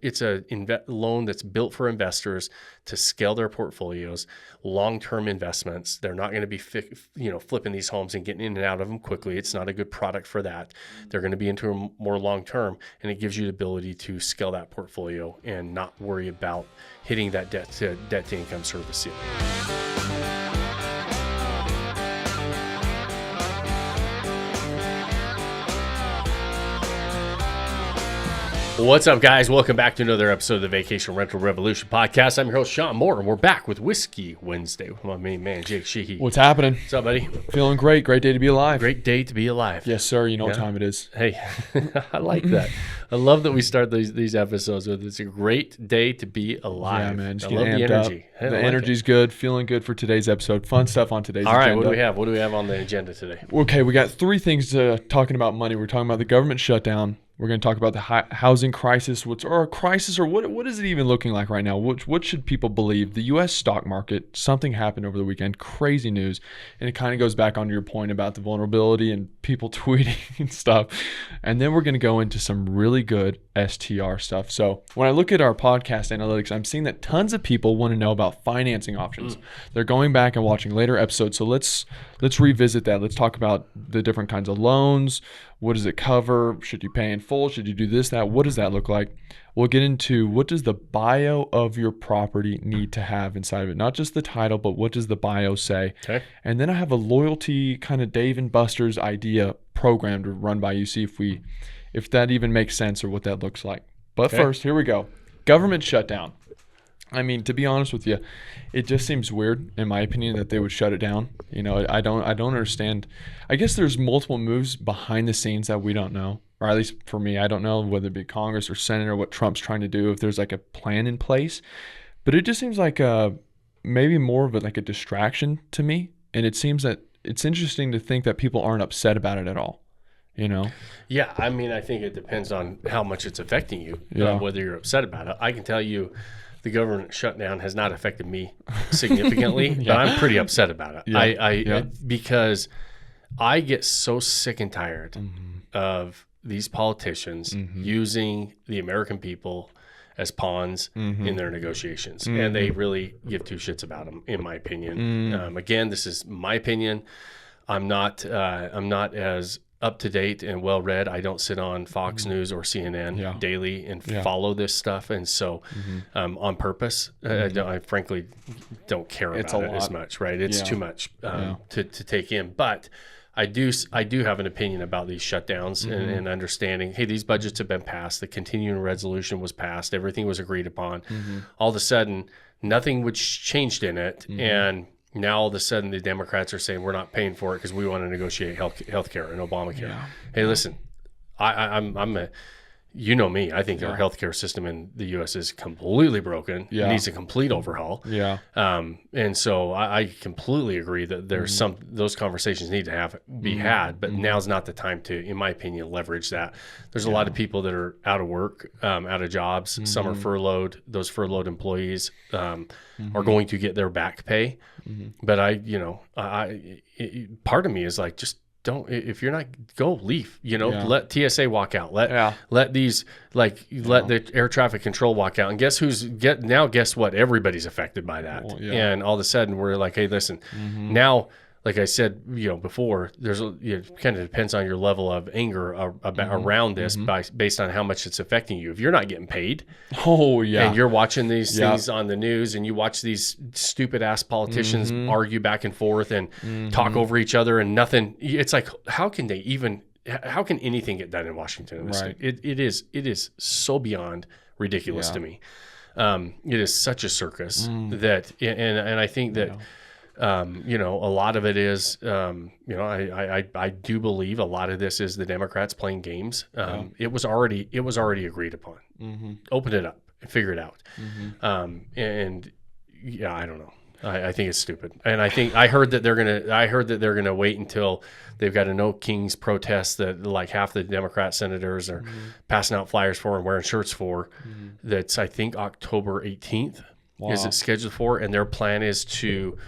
It's a loan that's built for investors to scale their portfolios, long-term investments. They're not going to be flipping these homes and getting in and out of them quickly. It's not a good product for that. They're going to be into them more long-term, and it gives you the ability to scale that portfolio and not worry about hitting that debt to income service ceiling. What's up, guys? Welcome back to another episode of the Vacation Rental Revolution podcast. I'm your host, Shawn Moore, and we're back with Whiskey Wednesday with my main man, Jake Shehee. What's happening? What's up, buddy? Feeling great. Great day to be alive. Great day to be alive. Yes, sir. You know what time it is. Hey, I like that. I love that we start these episodes with it's a great day to be alive. Yeah, man. Just I love the energy. Hey, the energy's good. Feeling good for today's episode. Fun stuff on today's agenda. All right, what do we have? What do we have on the agenda today? Okay, we got three things talking about money. We're talking about the government shutdown. We're going to talk about the housing crisis, what is it even looking like right now? What should people believe? The U.S. stock market, something happened over the weekend, crazy news, and it kind of goes back onto your point about the vulnerability and people tweeting and stuff. And then we're going to go into some really good STR stuff. So when I look at our podcast analytics, I'm seeing that tons of people want to know about financing options. They're going back and watching later episodes. So let's revisit that. Let's talk about the different kinds of loans. What does it cover? Should you pay in full? Should you do this, that? What does that look like? We'll get into what does the bio of your property need to have inside of it? Not just the title, but what does the bio say? Okay. And then I have a loyalty kind of Dave and Buster's idea program to run by you, see if that even makes sense or what that looks like. But first, here we go. Government shutdown. I mean, to be honest with you, it just seems weird, in my opinion, that they would shut it down. You know, I don't understand. I guess there's multiple moves behind the scenes that we don't know, or at least for me, I don't know whether it be Congress or Senate or what Trump's trying to do, if there's like a plan in place. But it just seems like maybe more of a distraction to me. And it seems that it's interesting to think that people aren't upset about it at all. You know? Yeah, I mean, I think it depends on how much it's affecting you, whether you're upset about it. I can tell you, the government shutdown has not affected me significantly, but I'm pretty upset about it. Because I get so sick and tired of these politicians using the American people as pawns in their negotiations, and they really give two shits about them, in my opinion. Again, this is my opinion. I'm not as up to date and well read. I don't sit on Fox News or CNN daily and follow this stuff, and so on purpose, I frankly don't care about it as much. Right? It's too much to take in. But I do have an opinion about these shutdowns and understanding. Hey, these budgets have been passed. The continuing resolution was passed. Everything was agreed upon. All of a sudden, nothing was changed in it, and now all of a sudden the Democrats are saying we're not paying for it because we want to negotiate health care and Obamacare. Hey, listen, you know me. I think our healthcare system in the U.S. is completely broken. It needs a complete overhaul. And so I completely agree that there's those conversations need to be had, but now's not the time to, in my opinion, leverage that. There's a lot of people that are out of work, out of jobs. Some are furloughed. Those furloughed employees are going to get their back pay. But part of me is like, just don't, if you're not, go leave, let TSA walk out, let these, let the air traffic control walk out, and guess what? Everybody's affected by that. And all of a sudden we're like, hey, listen, now, like I said, before, there's it kind of depends on your level of anger around this based on how much it's affecting you. If you're not getting paid, and you're watching these things on the news, and you watch these stupid ass politicians argue back and forth and talk over each other, and nothing. It's like, how can anything get done in Washington in this state? It is so beyond ridiculous to me. It is such a circus that, and I think that. A lot of it is, I do believe a lot of this is the Democrats playing games. It was already agreed upon. Open it up and figure it out. I don't know. I think it's stupid. And I heard that they're gonna wait until they've got a No Kings protest that like half the Democrat senators are passing out flyers for and wearing shirts for. That's I think October 18th is it scheduled for, and their plan is to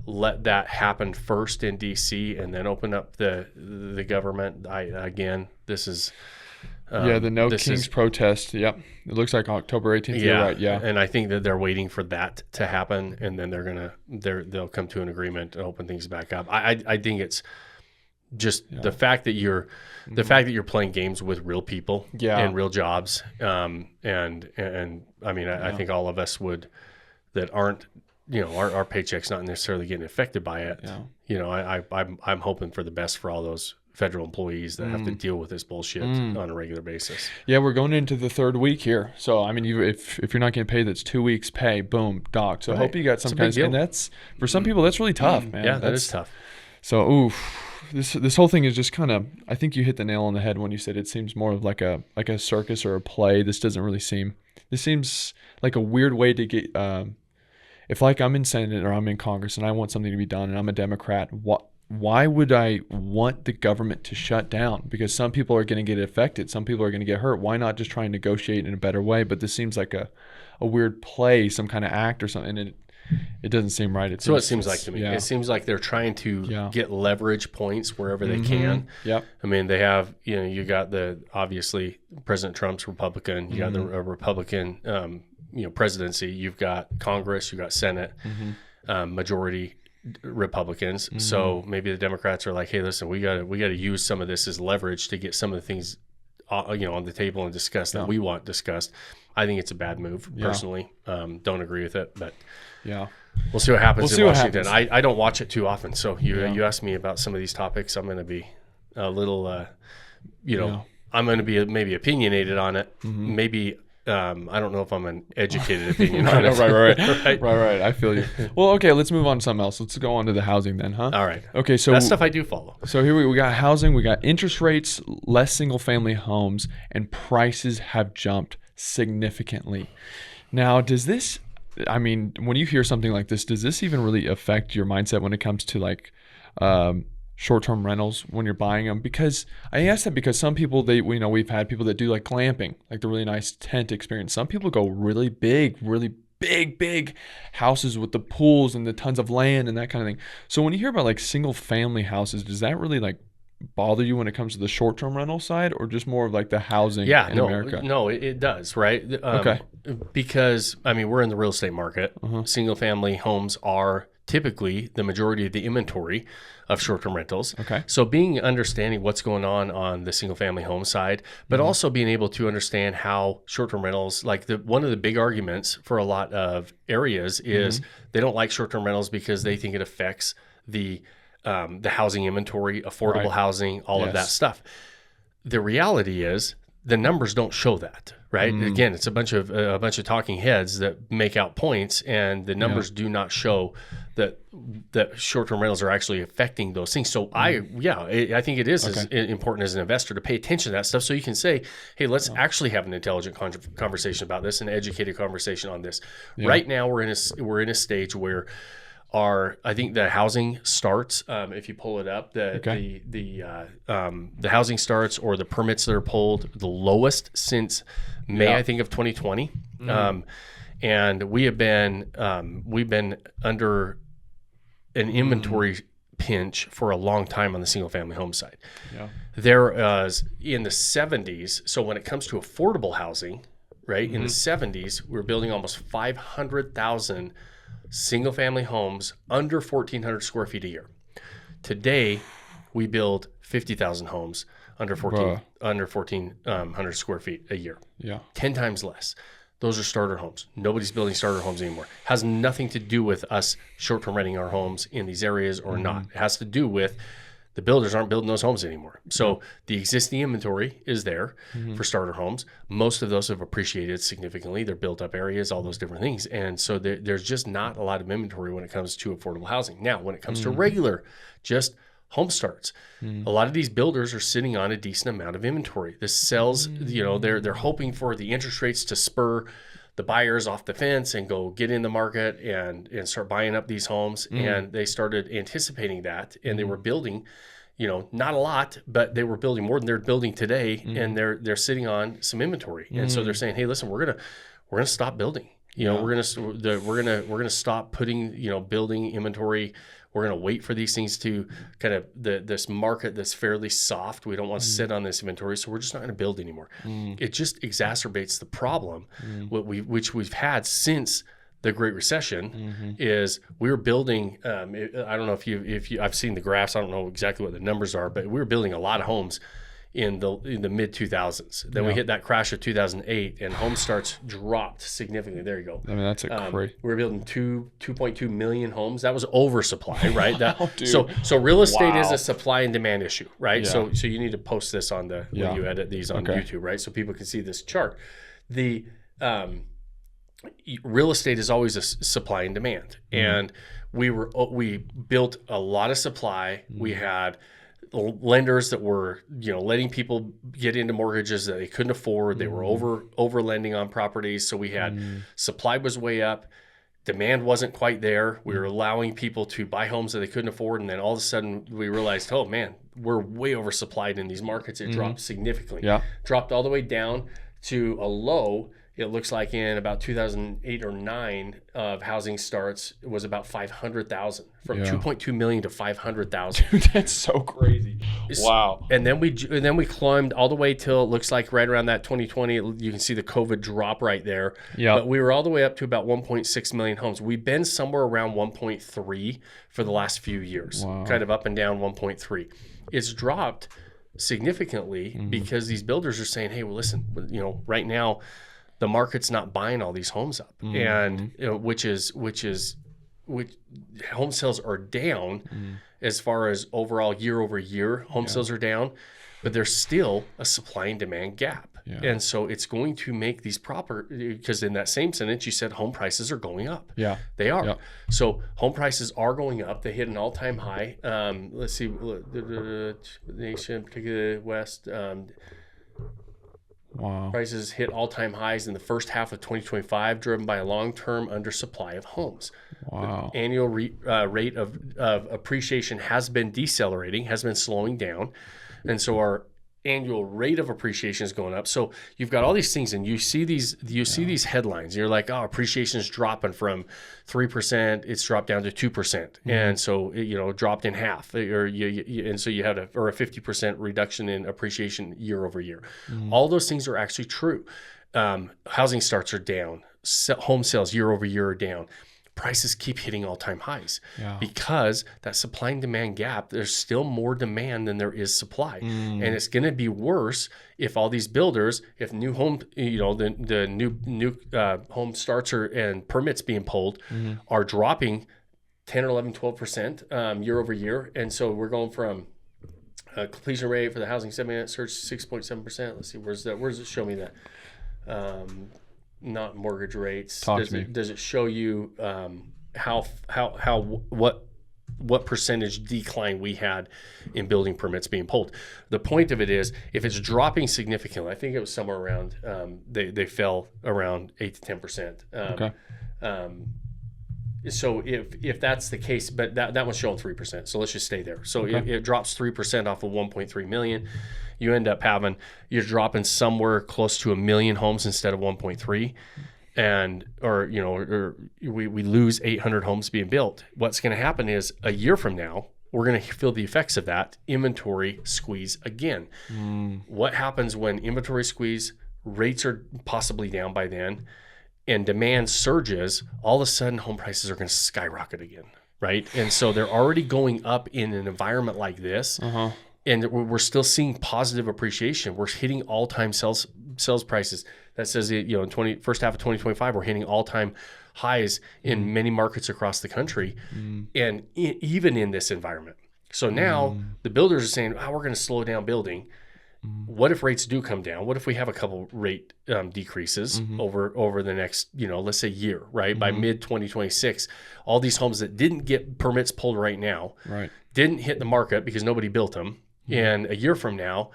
let that happen first in DC and then open up the government. This is The No Kings protest. Yep. It looks like October 18th. Yeah. You're right. Yeah. And I think that they're waiting for that to happen, and then they'll come to an agreement and open things back up. I think it's just the fact that you're playing games with real people and real jobs. And I mean, I think all of us that aren't, our paycheck's not necessarily getting affected by it. Yeah. I'm hoping for the best for all those federal employees that have to deal with this bullshit on a regular basis. Yeah, we're going into the third week here. So, I mean, if you're not getting paid, that's 2 weeks pay, boom, docked. So I hope you got some kind of, and that's, for some people, that's really tough, man. Yeah, that is tough. So, this whole thing is just kind of, I think you hit the nail on the head when you said it seems more of like a circus or a play. This seems like a weird way to get, if like I'm in Senate or I'm in Congress and I want something to be done and I'm a Democrat, why would I want the government to shut down? Because some people are going to get affected. Some people are going to get hurt. Why not just try and negotiate in a better way? But this seems like a weird play, some kind of act or something. And it doesn't seem right. It seems like to me. Yeah. It seems like they're trying to get leverage points wherever they can. Yep. I mean, they have, you got obviously President Trump's Republican. You got the Republican, presidency. You've got Congress. You've got Senate, majority Republicans. So maybe the Democrats are like, hey, listen, we got to use some of this as leverage to get some of the things, on the table and discuss that we want discussed. I think it's a bad move personally. Don't agree with it, but we'll see what happens in Washington. I don't watch it too often. So you asked me about some of these topics. I'm going to be a little, I'm going to be maybe opinionated on it. Maybe, I don't know if I'm an educated opinion on it. Right. I feel you. Well, okay, let's move on to something else. Let's go on to the housing then, huh? All right. Okay, so that stuff I do follow. So here we got housing, we got interest rates, less single family homes, and prices have jumped significantly. Now, when you hear something like this, does this even really affect your mindset when it comes to like short-term rentals when you're buying them? Because I ask that because some people, we've had people that do like glamping, like the really nice tent experience. Some people go really big houses with the pools and the tons of land and that kind of thing. So when you hear about like single family houses, does that really like bother you when it comes to the short-term rental side, or just more of like the housing in America? No, it does, right? Okay. Because, I mean, we're in the real estate market. Single family homes are typically the majority of the inventory of short-term rentals. Okay. So understanding what's going on the single-family home side, but also being able to understand how short-term rentals, like one of the big arguments for a lot of areas is they don't like short-term rentals because they think it affects the housing inventory, affordable housing, all of that stuff. The reality is the numbers don't show that, right? Again, it's a bunch of talking heads that make out points, and the numbers do not show that short-term rentals are actually affecting those things. So I think it is as important as an investor to pay attention to that stuff, so you can say, hey, let's actually have an intelligent conversation about this, an educated conversation on this. Right now, we're in a stage where I think the housing starts, if you pull it up, the housing starts or the permits that are pulled the lowest since May, I think, of 2020. And we've been under an inventory pinch for a long time on the single family home side. There was in the 70s. So when it comes to affordable housing, right, in the 70s, we were building almost 500,000 single family homes under 1,400 square feet a year. Today, we build 50,000 homes under 1,400 square feet a year. 10 times less. Those are starter homes. Nobody's building starter homes anymore. Has nothing to do with us short-term renting our homes in these areas or not. It has to do with the builders aren't building those homes anymore. So the existing inventory is there for starter homes. Most of those have appreciated significantly. They're built up areas, all those different things. And so there's just not a lot of inventory when it comes to affordable housing. Now, when it comes to regular, just home starts, a lot of these builders are sitting on a decent amount of inventory. This sells, they're hoping for the interest rates to spur the buyers off the fence and go get in the market and start buying up these homes. And they started anticipating that, and they were building, not a lot, but they were building more than they're building today. And they're sitting on some inventory. And so they're saying, hey, listen, we're gonna stop building. You know, we're gonna stop putting, building inventory. We're gonna wait for these things to kind of this market that's fairly soft. We don't want to sit on this inventory, so we're just not gonna build anymore. It just exacerbates the problem, which we've had since the Great Recession. Is we were building. I don't know if you I've seen the graphs. I don't know exactly what the numbers are, but we were building a lot of homes in the mid 2000s. Then we hit that crash of 2008, and home starts dropped significantly. There you go. I mean, that's a crazy. We were building 2.2 million homes. That was oversupply, right? So real estate is a supply and demand issue, right? So you need to post this on when you edit these on YouTube, right? So people can see this chart. The real estate is always a supply and demand, and we built a lot of supply. We had lenders that were letting people get into mortgages that they couldn't afford. They were over lending on properties. So we had supply was way up, demand wasn't quite there. We were allowing people to buy homes that they couldn't afford, and then all of a sudden we realized, oh man, we're way oversupplied in these markets. It dropped significantly. Dropped all the way down to a low. It looks like in about 2008 or 9 of housing starts, it was about 500,000, from 2.2 million to 500,000. Dude, that's so crazy. Wow. And then we climbed all the way till it looks like right around that 2020. You can see the COVID drop right there. Yeah. But we were all the way up to about 1.6 million homes. We've been somewhere around 1.3 for the last few years, kind of up and down 1.3. It's dropped significantly because these builders are saying, hey, well, listen, right now, the market's not buying all these homes up, and which home sales are down as far as overall year over year. Home sales are down, but there's still a supply and demand gap, and so it's going to make these because in that same sentence you said home prices are going up. Yeah, they are. Yeah. So home prices are going up. They hit an all-time high. Let's see, the nation, particularly the West. Prices hit all-time highs in the first half of 2025, driven by a long-term undersupply of homes. The annual rate of appreciation has been decelerating, has been slowing down, and so our annual rate of appreciation is going up. So you've got all these things, and you see these headlines. You're like, oh, appreciation is dropping from 3%, it's dropped down to 2%, and so it dropped in half, and so you had a 50% reduction in appreciation year over year. All those things are actually true. Housing starts are down, home sales year over year are down. Prices keep hitting all-time highs because that supply and demand gap, there's still more demand than there is supply. And it's going to be worse if all these builders, if new home, the new home starts and permits being pulled are dropping 10 or 11, 12% year over year. And so we're going from completion rate for the housing segment search 6.7%. Let's see, where's it show me that? Not mortgage rates. Does it show you what percentage decline we had in building permits being pulled? The point of it is, if it's dropping significantly, I think it was somewhere around they fell around 8 to 10%. So if that's the case, but that one's showing 3%. So let's just stay there. So it drops 3% off of 1.3 million. You end up you're dropping somewhere close to 1 million homes instead of 1.3, or we lose 800 homes being built. What's going to happen is a year from now, we're going to feel the effects of that inventory squeeze again. What happens when inventory squeeze, rates are possibly down by then, and demand surges? All of a sudden, home prices are going to skyrocket again, right? And so they're already going up in an environment like this. And we're still seeing positive appreciation. We're hitting all-time sales prices. That says, in first half of 2025, we're hitting all-time highs in many markets across the country, and even in this environment. So now the builders are saying, we're going to slow down building. What if rates do come down? What if we have a couple rate decreases over the next, let's say year, right? By mid 2026, all these homes that didn't get permits pulled right now, didn't hit the market because nobody built them. And a year from now,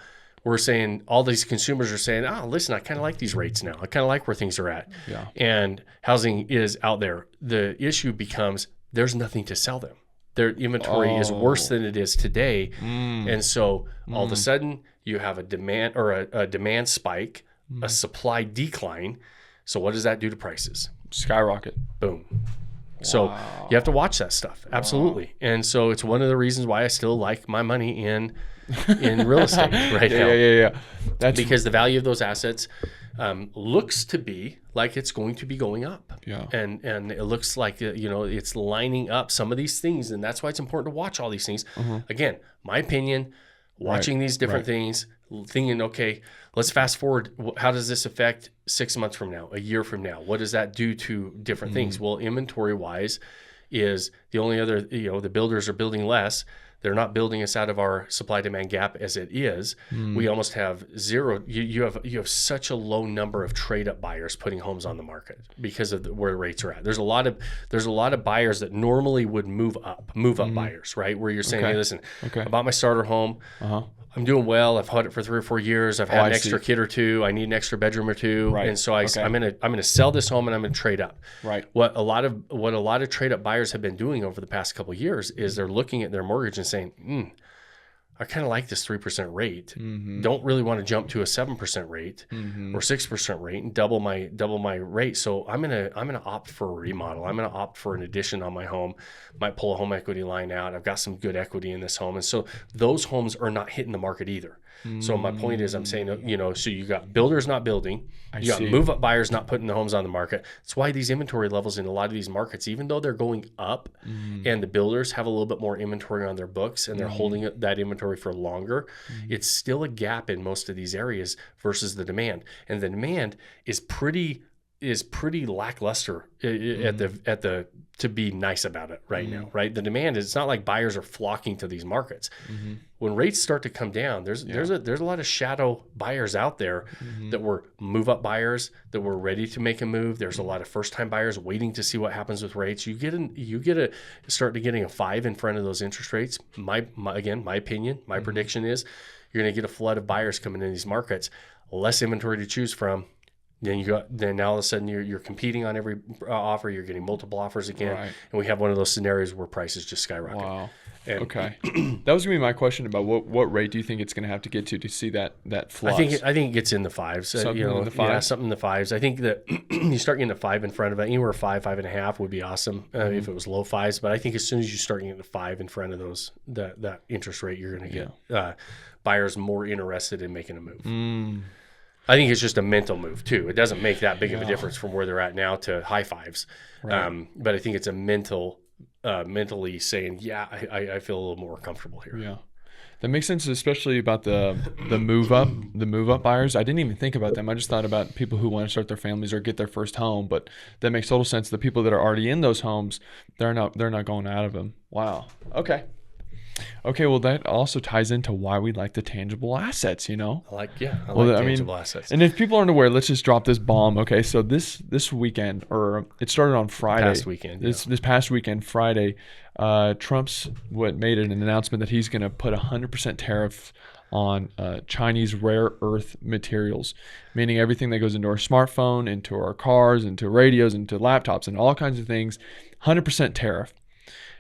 we're saying, all these consumers are saying, listen, I kind of like these rates now. I kind of like where things are at. And housing is out there. The issue becomes there's nothing to sell them. Their inventory is worse than it is today. And so all of a sudden you have a demand spike, a supply decline. So what does that do to prices? Skyrocket. Boom. So you have to watch that stuff. Absolutely. And so it's one of the reasons why I still like my money in real estate right now. Yeah. That's because the value of those assets looks to be like it's going to be going up. Yeah. And it looks like, it's lining up some of these things. And that's why it's important to watch all these things. Again, my opinion, watching these different things, thinking, okay, let's fast forward. How does this affect 6 months from now, a year from now? What does that do to different things? Well, inventory wise is the only other, the builders are building less. They're not building us out of our supply demand gap as it is. We almost have zero. You have such a low number of trade up buyers putting homes on the market because of where rates are at. There's a lot of buyers that normally would move up buyers, right? Where you're saying, hey, listen, I bought my starter home. I'm doing well. I've had it for 3 or 4 years. I've had an extra kid or two. I need an extra bedroom or two, and so I'm gonna sell this home and I'm gonna trade up. Right. What a lot of trade up buyers have been doing over the past couple of years is they're looking at their mortgage and saying, I kind of like this 3% rate. Don't really want to jump to a 7% rate or 6% rate and double my rate. So I'm gonna opt for a remodel. I'm gonna opt for an addition on my home. Might pull a home equity line out. I've got some good equity in this home, and so those homes are not hitting the market either. So my point is, I'm saying, so you got builders not building, you got move up buyers not putting the homes on the market. That's why these inventory levels in a lot of these markets, even though they're going up, and the builders have a little bit more inventory on their books and they're holding that inventory for longer, it's still a gap in most of these areas versus the demand, and the demand is pretty lackluster at the to be nice about it right now, right? The demand is, it's not like buyers are flocking to these markets. When rates start to come down, there's a lot of shadow buyers out there that were move up buyers that were ready to make a move. There's a lot of first time buyers waiting to see what happens with rates. You start getting a 5 in front of those interest rates. My opinion, my prediction is you're going to get a flood of buyers coming in these markets, less inventory to choose from. Then now all of a sudden you're competing on every offer. You're getting multiple offers again, and we have one of those scenarios where prices just skyrocket. Wow. Okay, that was gonna be my question about what rate do you think it's gonna have to get to see that flux? I think it gets in the 5s. Something in the 5s? Yeah, something in the 5s. I think that you start getting a 5 in front of it. Anywhere 5.5 would be awesome if it was low 5s. But I think as soon as you start getting the 5 in front of those that interest rate, you're gonna get buyers more interested in making a move. I think it's just a mental move too. It doesn't make that big of a difference from where they're at now to high 5s. Right. But I think it's a mentally saying, I feel a little more comfortable here. Yeah. That makes sense, especially about the move up buyers. I didn't even think about them. I just thought about people who want to start their families or get their first home, but that makes total sense. The people that are already in those homes, they're not going out of them. Wow. Okay, well, that also ties into why we like the tangible assets, I like tangible assets. And if people aren't aware, let's just drop this bomb. Okay, so this weekend, or it started on Friday. This past weekend, Friday, Trump's made an announcement that he's going to put 100% tariff on Chinese rare earth materials, meaning everything that goes into our smartphone, into our cars, into radios, into laptops, and all kinds of things, 100% tariff.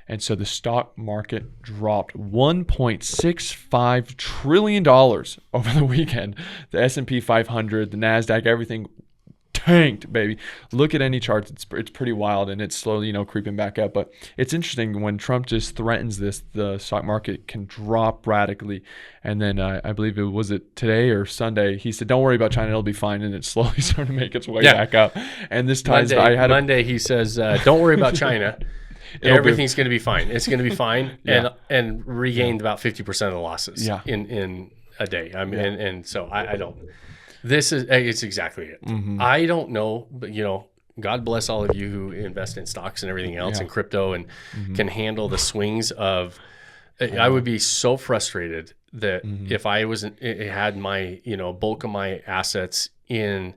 And so the stock market dropped $1.65 trillion over the weekend. The S&P 500, the NASDAQ, everything tanked, baby. Look at any charts. It's pretty wild, and it's slowly, creeping back up. But it's interesting when Trump just threatens this, the stock market can drop radically. And then I believe today or Sunday, he said, don't worry about China, it'll be fine. And it slowly started to make its way back up. And this time Monday he says, don't worry about China. Everything's going to be fine. It's going to be fine, and regained about 50% of the losses in a day. I mean, and so I don't. It's exactly it. I don't know, but God bless all of you who invest in stocks and everything else and crypto and can handle the swings of. I would be so frustrated that if I had my bulk of my assets in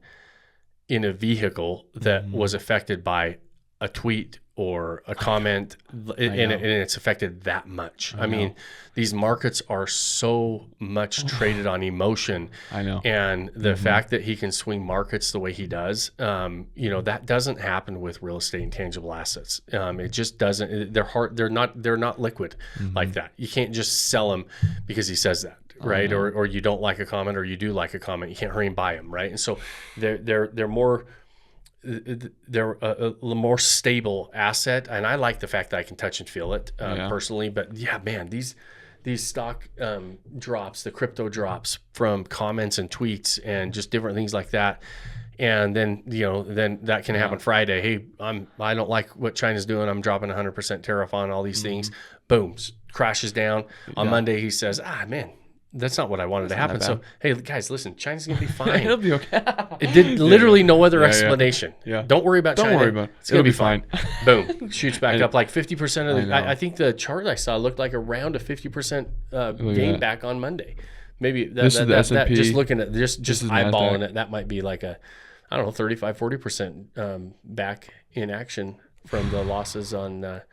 a vehicle that was affected by a tweet or a comment, and it's affected that much. I mean, these markets are so much traded on emotion. I know. And the fact that he can swing markets the way he does, that doesn't happen with real estate and tangible assets. It just doesn't. They're not liquid like that. You can't just sell them because he says that. Right. Or you don't like a comment, or you do like a comment. You can't hurry and buy them. Right. And so they're more they're a more stable asset, and I like the fact that I can touch and feel it personally. But yeah, man, these stock drops, the crypto drops from comments and tweets and just different things like that. And then, then that can happen Friday. Hey, I don't like what China's doing. I'm dropping 100% tariff on all these things. Boom, crashes down. On Monday, he says, man, that's not what I wanted to happen. So, hey, guys, listen, China's going to be fine. It'll be okay. It did literally no other explanation. Yeah. Don't worry about China. Don't worry about it. It's going to be fine. Boom, shoots back up like 50% of the, I think the chart I saw looked like around a 50% gain back on Monday. Maybe that just looking at just eyeballing it, that might be like a, I don't know, 35, 40% back in action from the losses on. That's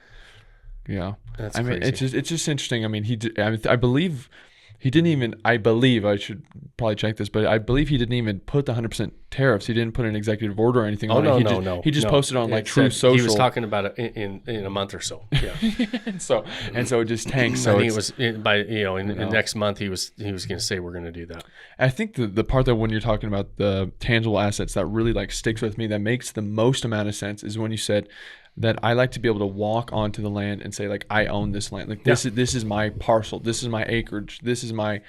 mean, crazy. it's just interesting. I mean, I believe he didn't even. I believe I should probably check this, but I believe he didn't even put the 100% tariffs. He didn't put an executive order or anything on it. No. He just posted on like True Social. He was talking about it in a month or so. Yeah. and so it just tanks. So I think it was in next month he was going to say we're going to do that. I think the part that when you're talking about the tangible assets that really like sticks with me, that makes the most amount of sense, is when you said that I like to be able to walk onto the land and say, like, I own this land. Like this is my parcel. This is my acreage. This is my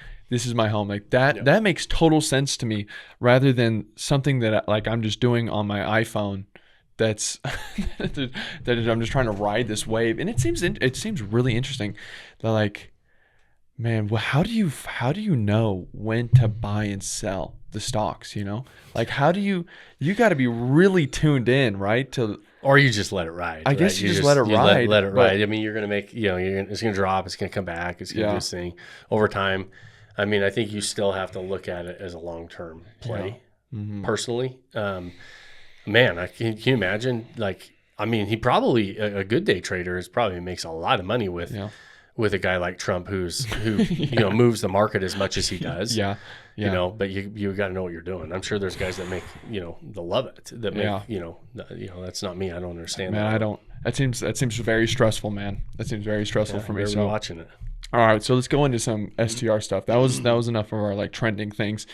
home. Like that makes total sense to me, rather than something that like I'm just doing on my iPhone. That's that I'm just trying to ride this wave. And it seems really interesting that, like, man, well, how do you know when to buy and sell the stocks, Like, how do you got to be really tuned in, right? Or you just let it ride. I guess you just let it ride. Let it ride. I mean, you're going to make, it's going to drop, it's going to come back, it's going to do this thing over time. I mean, I think you still have to look at it as a long-term play, personally. Man, can you imagine? Like, I mean, he probably, a good day trader probably makes a lot of money with a guy like Trump who moves the market as much as he does. But you got to know what you're doing. I'm sure there's guys that make, they'll love it. That make, that's not me. I don't understand that. I don't. That seems very stressful, man. That seems very stressful for me. So watching it. All right, so let's go into some STR stuff. That was enough of our like trending things.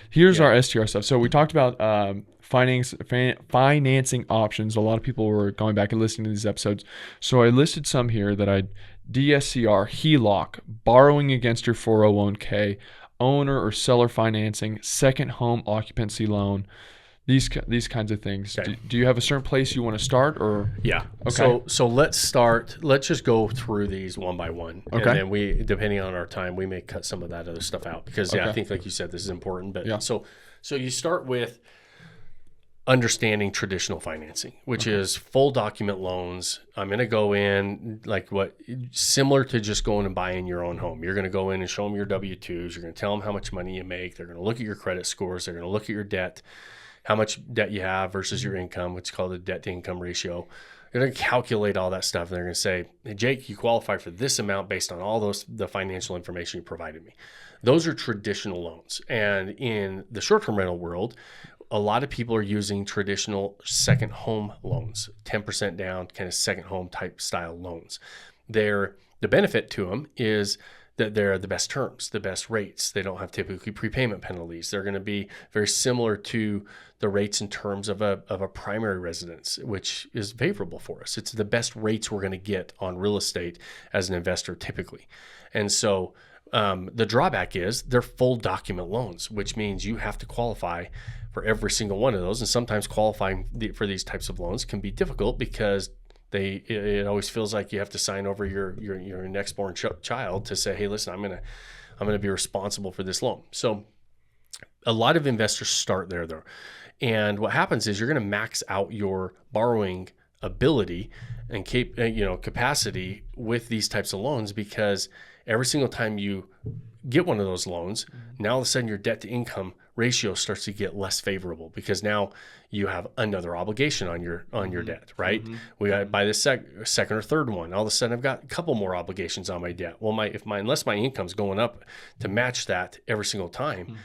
Here's our STR stuff. So we talked about financing options. A lot of people were going back and listening to these episodes. So I listed some here that DSCR, HELOC, borrowing against your 401k, owner or seller financing, second home occupancy loan, these kinds of things. Okay. Do you have a certain place you want to start, or? Yeah. Okay. So let's start. Let's just go through these one by one. Okay. And then depending on our time, we may cut some of that other stuff out because I think, like you said, this is important. But so you start with understanding traditional financing, which is full document loans. I'm going to go in similar to just going and buying your own home. You're going to go in and show them your W-2s. You're going to tell them how much money you make. They're going to look at your credit scores. They're going to look at your debt, how much debt you have versus your income, which is called the debt to income ratio. They're going to calculate all that stuff. And they're going to say, hey, Jake, you qualify for this amount based on all the financial information you provided me. Those are traditional loans. And in the short-term rental world, a lot of people are using traditional second home loans, 10% down, kind of second home type style loans. The benefit to them is that they're the best terms, the best rates. They don't have typically prepayment penalties. They're going to be very similar to the rates in terms of a primary residence, which is favorable for us. It's the best rates we're going to get on real estate as an investor typically. And so the drawback is they're full document loans, which means you have to qualify for every single one of those. And sometimes qualifying for these types of loans can be difficult because it always feels like you have to sign over your next born child to say, hey, listen, I'm going to be responsible for this loan. So a lot of investors start there though. And what happens is you're going to max out your borrowing ability and capacity with these types of loans, because every single time you get one of those loans, now all of a sudden your debt to income ratio starts to get less favorable, because now you have another obligation on your debt, right? We got to buy this second or third one. All of a sudden I've got a couple more obligations on my debt. Well, unless my income's going up to match that every single time,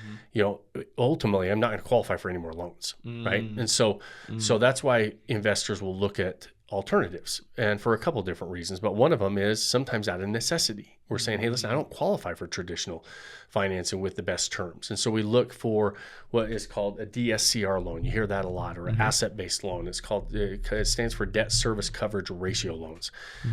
ultimately I'm not going to qualify for any more loans, right? And so that's why investors will look at alternatives, and for a couple of different reasons. But one of them is sometimes out of necessity. We're saying, hey, listen, I don't qualify for traditional financing with the best terms. And so we look for what is called a DSCR loan. You hear that a lot, or an asset-based loan. It stands for debt service coverage ratio loans.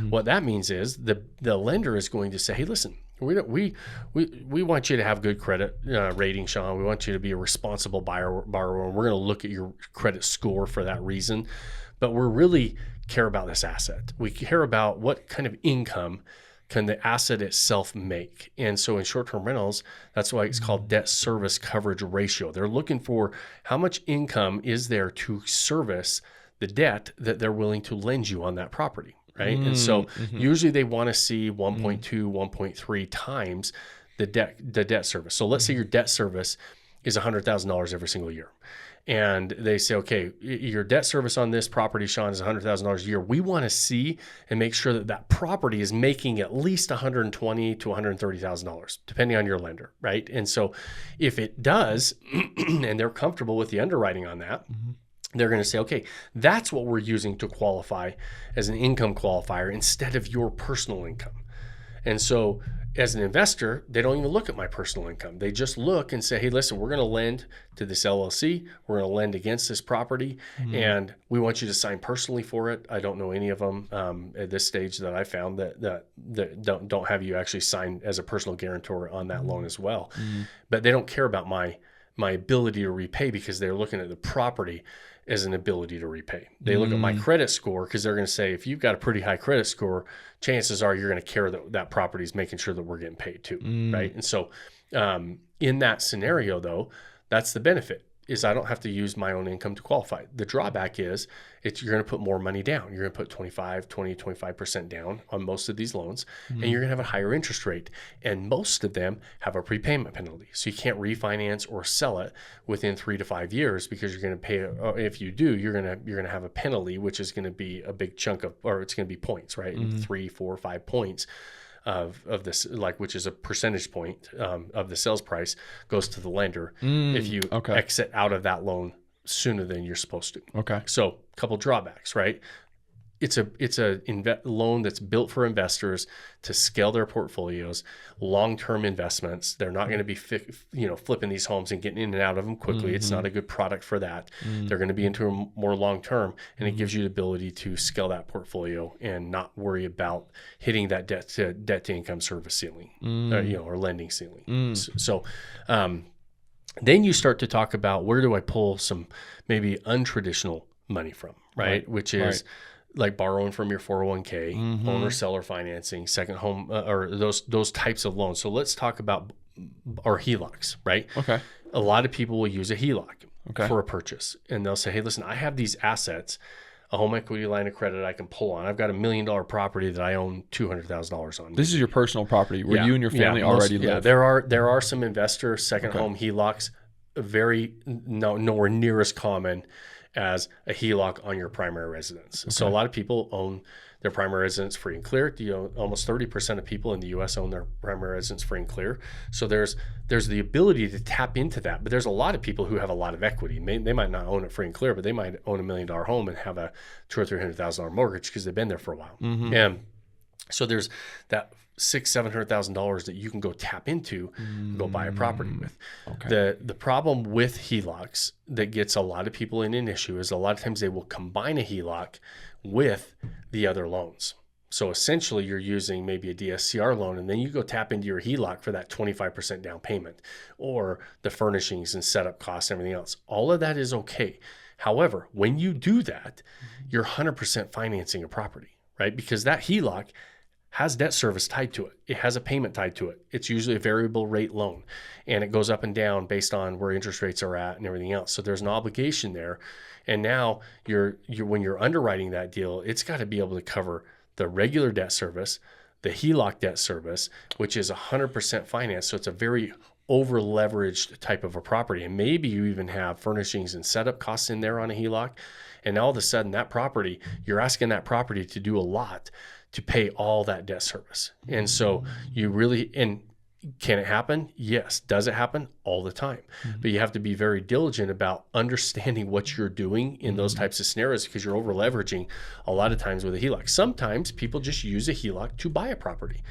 What that means is the lender is going to say, hey, listen, we want you to have good credit rating, Shawn. We want you to be a responsible borrower, and we're going to look at your credit score for that reason. But we really care about this asset. We care about what kind of income can the asset itself make. And so in short-term rentals, that's why it's called debt service coverage ratio. They're looking for how much income is there to service the debt that they're willing to lend you on that property, right? And so usually they want to see 1.2, 1.3 times the debt service. So let's say your debt service is $100,000 every single year. And they say, okay, your debt service on this property, Shawn, is $100,000 a year. We want to see and make sure that that property is making at least $120,000 to $130,000, depending on your lender, right? And so if it does, and they're comfortable with the underwriting on that, they're going to say, okay, that's what we're using to qualify as an income qualifier instead of your personal income. And so as an investor, they don't even look at my personal income. They just look and say, hey, listen, we're going to lend to this LLC. We're going to lend against this property, and we want you to sign personally for it. I don't know any of them at this stage that I found that don't have you actually sign as a personal guarantor on that loan as well. But they don't care about my ability to repay because they're looking at the property as an ability to repay. They look at my credit score because they're going to say, if you've got a pretty high credit score, chances are you're going to care that property is making sure that we're getting paid too, right? And so in that scenario, though, that's the benefit, is I don't have to use my own income to qualify. The drawback is you're going to put more money down. You're going to put 25% down on most of these loans, and you're going to have a higher interest rate. And most of them have a prepayment penalty. So you can't refinance or sell it within 3 to 5 years because you're going to pay, if you do, you're going to have a penalty, which is going to be a big chunk of, or it's going to be points, right? 3, 4, 5 points of this, like, which is a percentage point of the sales price goes to the lender if you exit out of that loan sooner than you're supposed to. Okay. So a couple drawbacks, right? It's a loan that's built for investors to scale their portfolios, long-term investments. They're not going to be flipping these homes and getting in and out of them quickly. It's not a good product for that. They're going to be into a more long-term, and it gives you the ability to scale that portfolio and not worry about hitting that debt to income service ceiling, or lending ceiling. So then you start to talk about, where do I pull some maybe untraditional money from, right? Which is like borrowing from your 401k, owner-seller financing, second home, or those types of loans. So let's talk about our HELOCs, right? Okay. A lot of people will use a HELOC for a purchase, and they'll say, hey, listen, I have these assets, a home equity line of credit I can pull on. I've got $1 million property that I own $200,000 on. This is your personal property where you and your family already live. Yeah, there are some investor second home HELOCs, nowhere near as common as a HELOC on your primary residence. So a lot of people own their primary residence free and clear. Almost 30% of people in the U.S. own their primary residence free and clear. So there's the ability to tap into that. But there's a lot of people who have a lot of equity. They might not own it free and clear, but they might own $1 million home and have a $200,000 or $300,000 mortgage because they've been there for a while. And so there's that $600,000-$700,000 that you can go tap into, go buy a property with. The problem with HELOCs that gets a lot of people in an issue is a lot of times they will combine a HELOC with the other loans. So essentially you're using maybe a DSCR loan, and then you go tap into your HELOC for that 25% down payment or the furnishings and setup costs and everything else. All of that is okay. However, when you do that, you're 100% financing a property, right? Because that HELOC has debt service tied to it. It has a payment tied to it. It's usually a variable rate loan, and it goes up and down based on where interest rates are at and everything else. So there's an obligation there. And now when you're underwriting that deal, it's got to be able to cover the regular debt service, the HELOC debt service, which is 100% financed. So it's a very over leveraged type of a property. And maybe you even have furnishings and setup costs in there on a HELOC. And all of a sudden that property, you're asking that property to do a lot to pay all that debt service. And so you really, and Can it happen? Yes. Does it happen? All the time. But you have to be very diligent about understanding what you're doing in those types of scenarios, because you're over leveraging a lot of times with a HELOC. Sometimes people just use a HELOC to buy a property.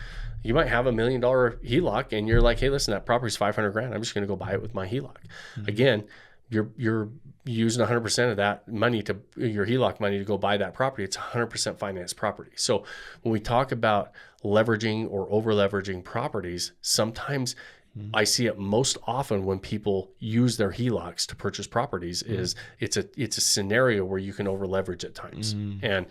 You might have $1 million HELOC and you're like, hey, listen, that property's $500,000. I'm just going to go buy it with my HELOC. Again, you're using 100% of that money to your HELOC money to go buy that property. It's 100% financed property. So when we talk about leveraging or over leveraging properties, sometimes I see it most often when people use their HELOCs to purchase properties is it's a scenario where you can over leverage at times. And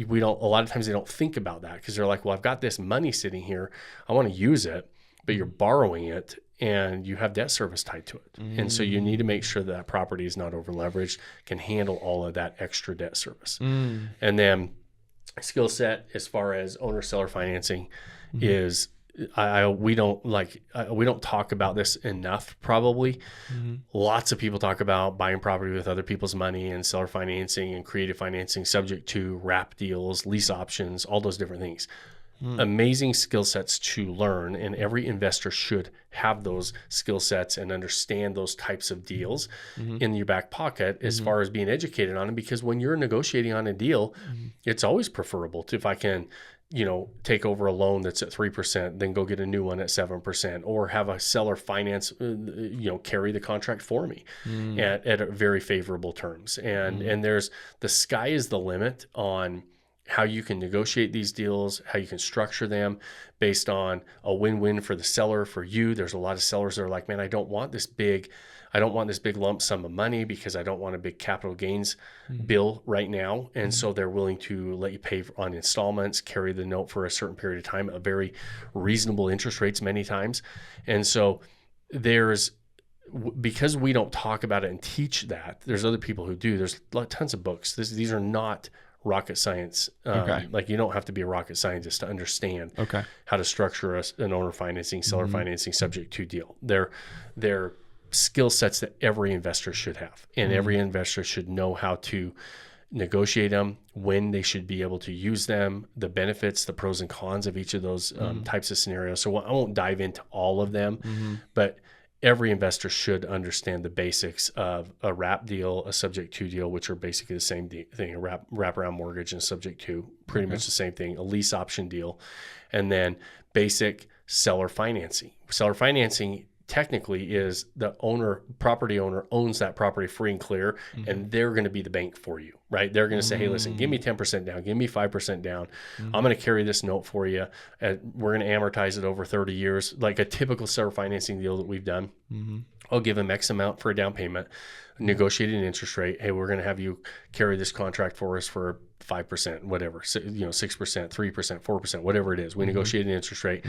we don't, a lot of times they don't think about that because they're like, well, I've got this money sitting here. I want to use it, but you're borrowing it and you have debt service tied to it. And so you need to make sure that property is not over leveraged, can handle all of that extra debt service. And then skill set as far as owner seller financing is we don't talk about this enough probably. Lots of people talk about buying property with other people's money and seller financing and creative financing subject to wrap deals, lease options, all those different things. Amazing skill sets to learn, and every investor should have those skill sets and understand those types of deals in your back pocket as far as being educated on them, because when you're negotiating on a deal, it's always preferable to, if I can, take over a loan that's at 3%, then go get a new one at 7%, or have a seller finance, carry the contract for me at very favorable terms. And there's, the sky is the limit on how you can negotiate these deals, how you can structure them based on a win-win for the seller, for you. There's a lot of sellers that are like, man, I don't want this big lump sum of money because I don't want a big capital gains bill right now. And so they're willing to let you pay on installments, carry the note for a certain period of time, at very reasonable interest rates many times. And so because we don't talk about it and teach that, there's other people who do. There's tons of books. These are not rocket science. Like, you don't have to be a rocket scientist to understand how to structure an owner financing, seller financing subject to deal. They're skill sets that every investor should have, and every investor should know how to negotiate them, when they should be able to use them, the benefits, the pros and cons of each of those types of scenarios. So I won't dive into all of them, but every investor should understand the basics of a wrap deal, a subject to deal, which are basically the same thing, a wraparound mortgage and subject to, pretty much the same thing, a lease option deal, and then basic seller financing. Seller financing technically is the property owner owns that property free and clear, and they're going to be the bank for you, right? They're going to say, hey, listen, give me 10% down, give me 5% down. I'm going to carry this note for you. We're going to amortize it over 30 years, like a typical seller financing deal that we've done. I'll give them X amount for a down payment, negotiate an interest rate. Hey, we're going to have you carry this contract for us for 5%, whatever, 6%, 3%, 4%, whatever it is. We negotiate an interest rate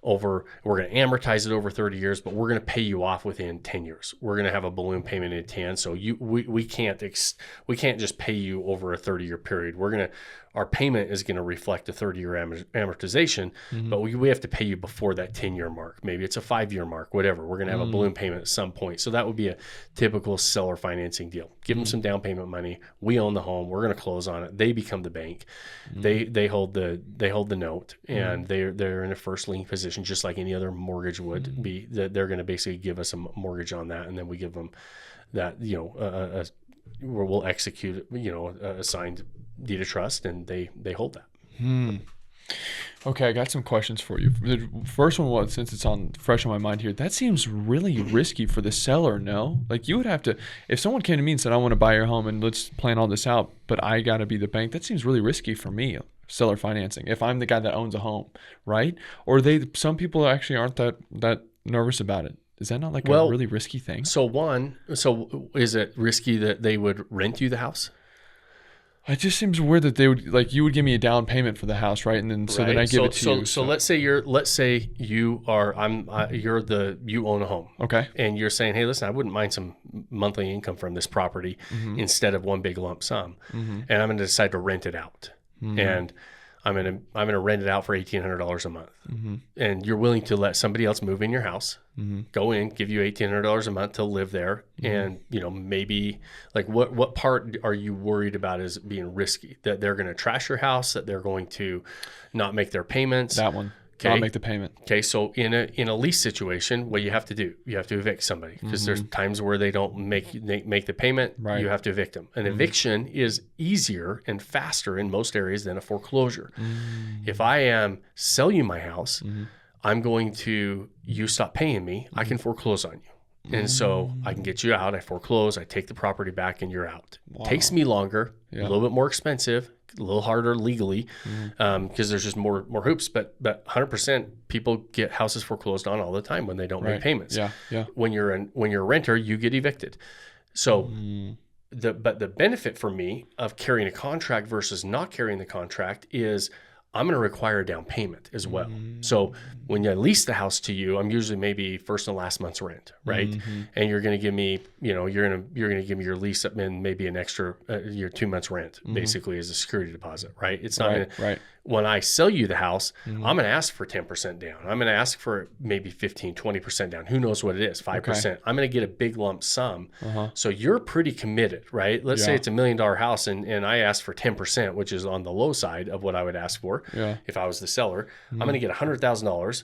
we're going to amortize it over 30 years, but we're going to pay you off within 10 years. We're going to have a balloon payment in 10. So we can't just pay you over a 30-year period. Our payment is going to reflect a 30-year amortization, but we have to pay you before that 10-year mark. Maybe it's a 5-year mark, whatever. We're going to have a balloon payment at some point. So that would be a typical seller financing deal. Give them some down payment money. We own the home. We're going to close on it. They become the bank. They hold the note, and they're in a first lien position, just like any other mortgage would be. They're going to basically give us a mortgage on that, and then we give them that, where we'll execute, a signed deed of trust, and they hold that. Okay, I got some questions for you. The first one was, since it's fresh on my mind here, that seems really risky for the seller, no? Like, you would have to, if someone came to me and said, I want to buy your home and let's plan all this out, but I got to be the bank, that seems really risky for me, seller financing, if I'm the guy that owns a home, right? Or some people actually aren't that nervous about it. Is that not like a really risky thing? So is it risky that they would rent you the house? It just seems weird that they would, like, you would give me a down payment for the house, right? And then then I give it to you. So let's say you own a home. Okay. And you're saying, hey, listen, I wouldn't mind some monthly income from this property instead of one big lump sum. And I'm going to decide to rent it out. And I'm gonna rent it out for $1,800 a month. And you're willing to let somebody else move in your house, go in, give you $1,800 a month to live there, and maybe, like, what part are you worried about as being risky? That they're going to trash your house, that they're going to not make their payments? That one. Okay. Not make the payment. Okay, so in a lease situation, what you have to do, you have to evict somebody because there's times where they don't make the payment. Right. You have to evict them. An eviction is easier and faster in most areas than a foreclosure. If I sell you my house, I'm going to, you stop paying me, I can foreclose on you. And so I can get you out, I foreclose, I take the property back, and you're out. Wow. Takes me longer, a little bit more expensive, a little harder legally, because there's just more hoops. But 100% people get houses foreclosed on all the time when they don't make payments. Yeah. When you're a renter, you get evicted. So the benefit for me of carrying a contract versus not carrying the contract is I'm going to require a down payment as well. So when you lease the house to you, I'm usually maybe first and last month's rent, right? And you're going to give me, you're going to give me your lease up in maybe an extra your 2 months rent, basically as a security deposit, right? It's not right. When I sell you the house, I'm going to ask for 10% down. I'm going to ask for maybe 15, 20% down. Who knows what it is, 5%. Okay. I'm going to get a big lump sum. So you're pretty committed, right? Let's say it's $1 million house and I ask for 10%, which is on the low side of what I would ask for if I was the seller. I'm going to get $100,000.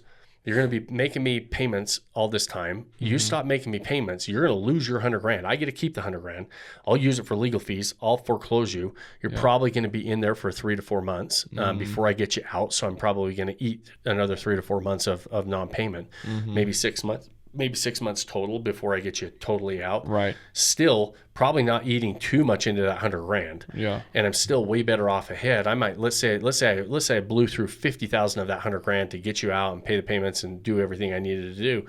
You're going to be making me payments all this time. You stop making me payments, you're going to lose your $100,000. I get to keep the $100,000. I'll use it for legal fees. I'll foreclose you. You're probably going to be in there for 3 to 4 months before I get you out. So I'm probably going to eat another 3 to 4 months of non-payment, maybe 6 months. Maybe 6 months total before I get you totally out. Right. Still probably not eating too much into that $100,000. Yeah. And I'm still way better off ahead. I might let's say I blew through 50,000 of that $100,000 to get you out and pay the payments and do everything I needed to do.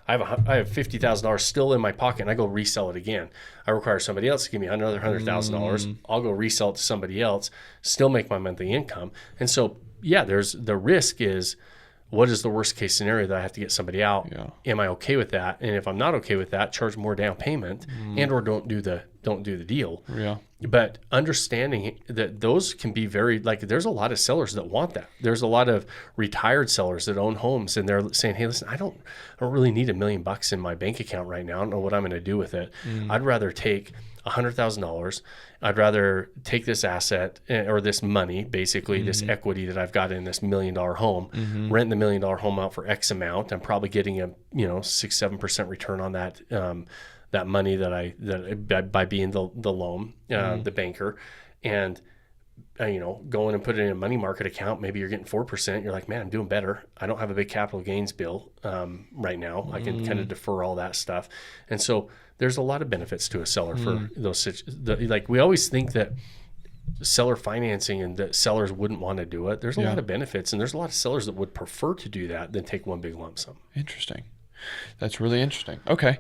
I have $50,000 still in my pocket and I go resell it again. I require somebody else to give me another $100,000. I'll go resell it to somebody else, still make my monthly income. And so there's the risk is, what is the worst case scenario that I have to get somebody out? Am I okay with that? And if I'm not okay with that, charge more down payment and or don't do the deal. Yeah. But understanding that those can be very, like, there's a lot of sellers that want that. There's a lot of retired sellers that own homes and they're saying, hey, listen, I don't really need $1 million in my bank account right now. I don't know what I'm going to do with it. I'd rather take $100,000. I'd rather take this asset or this money, basically this equity that I've got in this $1 million home, rent the $1 million home out for X amount. I'm probably getting a 6-7% return on that that money that by being the loan, the banker, and going and put it in a money market account. Maybe you're getting 4%. You're like, man, I'm doing better. I don't have a big capital gains bill right now. I can kind of defer all that stuff, and so there's a lot of benefits to a seller for those. Like we always think that seller financing and that sellers wouldn't want to do it. There's a lot of benefits, and there's a lot of sellers that would prefer to do that than take one big lump sum. Interesting. That's really interesting. Okay.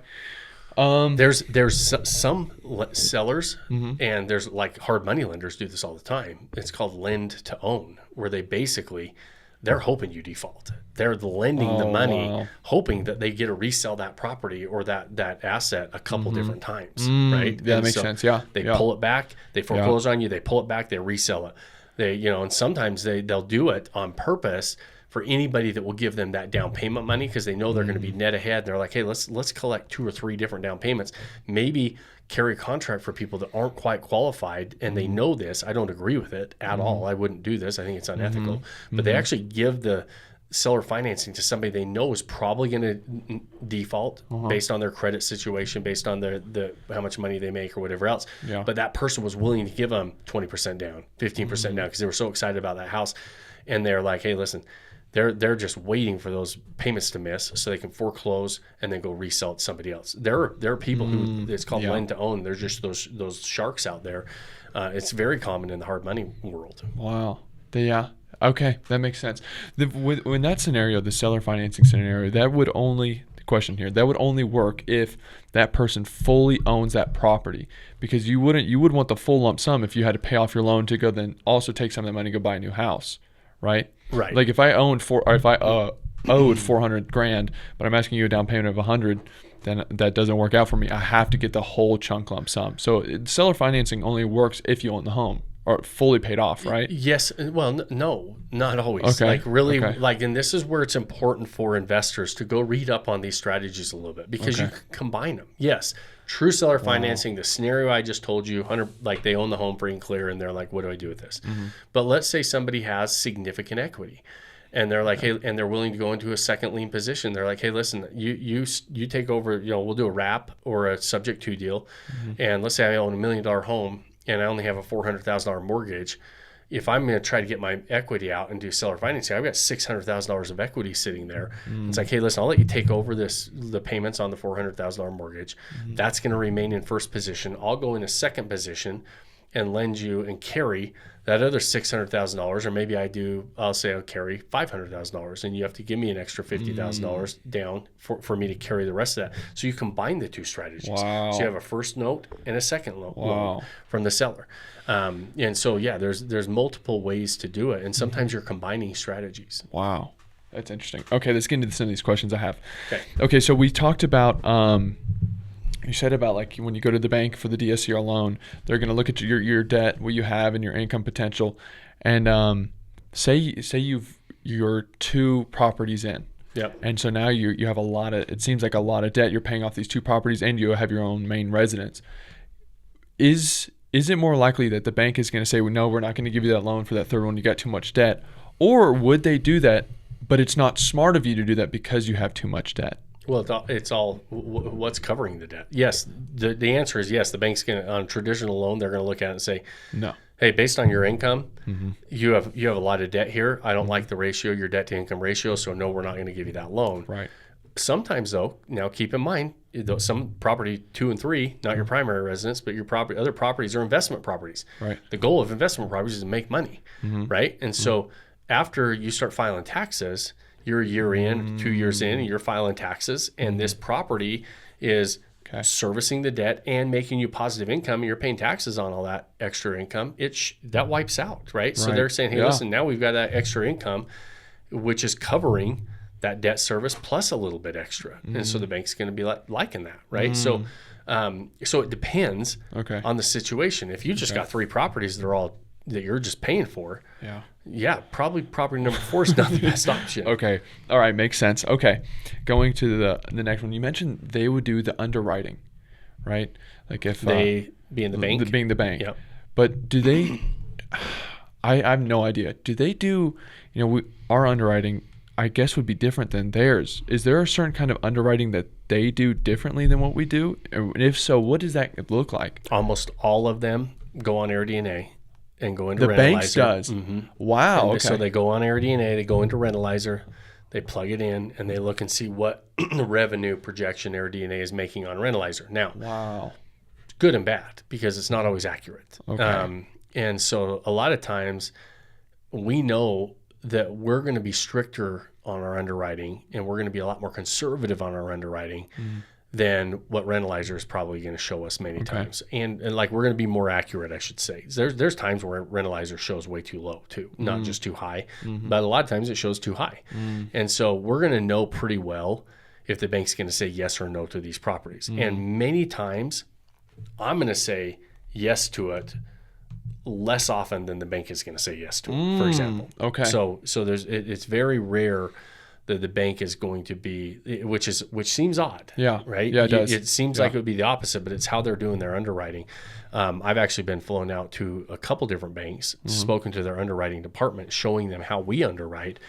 There's some sellers, and there's like hard money lenders do this all the time. It's called lend to own, where they basically they're hoping you default. They're lending the money, hoping that they get to resell that property or that asset a couple different times, right? Yeah, that makes sense. Yeah, they pull it back, they foreclose on you, they pull it back, they resell it. They, and sometimes they'll do it on purpose for anybody that will give them that down payment money because they know they're going to be net ahead. They're like, hey, let's collect 2 or 3 different down payments. Maybe carry a contract for people that aren't quite qualified and they know this. I don't agree with it at all. I wouldn't do this. I think it's unethical. But they actually give the seller financing to somebody they know is probably going to default based on their credit situation, based on the how much money they make or whatever else. Yeah. But that person was willing to give them 20% down, 15% down because they were so excited about that house. And they're like, hey, listen, they're just waiting for those payments to miss so they can foreclose and then go resell it to somebody else. There are people who it's called lend to own. There's just those sharks out there. It's very common in the hard money world. Wow. Yeah. Okay, that makes sense. When that scenario, the seller financing scenario, that would only work if that person fully owns that property, because you would want the full lump sum if you had to pay off your loan to go then also take some of that money and go buy a new house, right? Right. Like if I owed $400,000, but I'm asking you a down payment of $100,000, then that doesn't work out for me. I have to get the whole chunk lump sum. So seller financing only works if you own the home or fully paid off, right? Yes. Well, no, not always. Okay. Like really, and this is where it's important for investors to go read up on these strategies a little bit because you can combine them. Yes. True seller financing, the scenario I just told you, like they own the home free and clear and they're like, what do I do with this? But let's say somebody has significant equity And they're like, hey, and they're willing to go into a second lien position. They're like, hey, listen, you take over, we'll do a wrap or a subject to deal. And let's say I own $1 million home and I only have a $400,000 mortgage. If I'm going to try to get my equity out and do seller financing, I've got $600,000 of equity sitting there. It's like, hey, listen, I'll let you take over the payments on the $400,000 mortgage. That's going to remain in first position. I'll go in a second position and lend you and carry that other $600,000, or maybe I'll say I'll carry $500,000, and you have to give me an extra $50,000 down for me to carry the rest of that. So you combine the two strategies. Wow. So you have a first note and a second loan from the seller. And so, there's multiple ways to do it, and sometimes you're combining strategies. Wow. That's interesting. Okay, let's get into some of these questions I have. Okay, so we talked about you said about like when you go to the bank for the DSCR loan, they're going to look at your debt, what you have, and your income potential. And say you're 2 properties in. Yep. And so now you have it seems like a lot of debt. You're paying off these 2 properties and you have your own main residence. Is it more likely that the bank is going to say, well, no, we're not going to give you that loan for that third one, you got too much debt? Or would they do that, but it's not smart of you to do that because you have too much debt? Well, it's all what's covering the debt. Yes, the answer is yes. The bank's going to, on a traditional loan, they're going to look at it and say, no. Hey, based on your income, you have a lot of debt here. I don't like the ratio, your debt to income ratio, so no, we're not going to give you that loan. Right. Sometimes though, now keep in mind, some property 2 and 3, not your primary residence, but your other properties are investment properties. Right. The goal of investment properties is to make money, right? And so after you start filing taxes, you're a year in, 2 years in, and you're filing taxes, and this property is servicing the debt and making you positive income, and you're paying taxes on all that extra income. That wipes out, right? So they're saying, hey, listen, now we've got that extra income, which is covering that debt service plus a little bit extra. And so the bank's going to be liking that, right? So it depends on the situation. If you just got 3 properties that you're just paying for, probably property number 4 is not the best option. Okay. All right. Makes sense. Okay. Going to the next one. You mentioned they would do the underwriting, right? Like if they being the bank. Being the bank. Yep. But do they, I have no idea. Do they do, our underwriting, I guess, would be different than theirs. Is there a certain kind of underwriting that they do differently than what we do? And if so, what does that look like? Almost all of them go on AirDNA and go into the Rentalizer. Banks does. Wow. So they go on AirDNA, they go into Rentalizer, they plug it in, and they look and see what revenue projection AirDNA is making on Rentalizer. Now, good and bad, because it's not always accurate. Okay. And so a lot of times we know that we're going to be stricter on our underwriting, and we're going to be a lot more conservative on our underwriting than what Rentalizer is probably going to show us many times. And like, we're going to be more accurate, I should say. There's times where Rentalizer shows way too low too, not just too high, but a lot of times it shows too high. And so we're going to know pretty well if the bank's going to say yes or no to these properties. And many times I'm going to say yes to it less often than the bank is going to say yes to it, for example. Okay. So it's very rare that the bank is going to be, which seems odd. Yeah. Right. Yeah, it does. It seems like it would be the opposite, but it's how they're doing their underwriting. I've actually been flown out to a couple different banks, spoken to their underwriting department, showing them how we underwrite,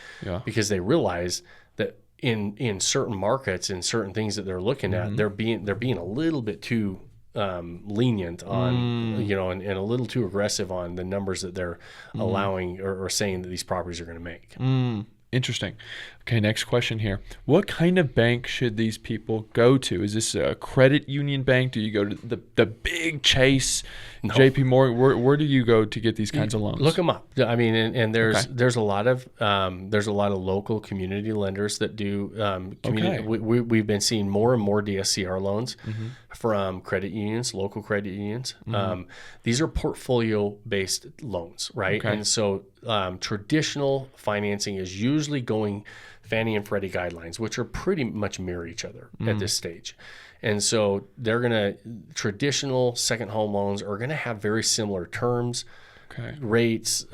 because they realize that in certain markets, in certain things that they're looking at, they're being a little bit too lenient on, and a little too aggressive on the numbers that they're allowing or saying that these properties are going to make. Interesting. Okay, next question here. What kind of bank should these people go to? Is this a credit union bank? Do you go to the big Chase, JP Morgan? Where do you go to get these kinds of loans? Look them up. I mean, and there's a lot of local community lenders that do community. We've been seeing more and more DSCR loans from credit unions, local credit unions. These are portfolio based loans, right? And so traditional financing is usually going Fannie and Freddie guidelines, which are pretty much mirror each other at this stage. And so traditional second home loans are going to have very similar terms, rates,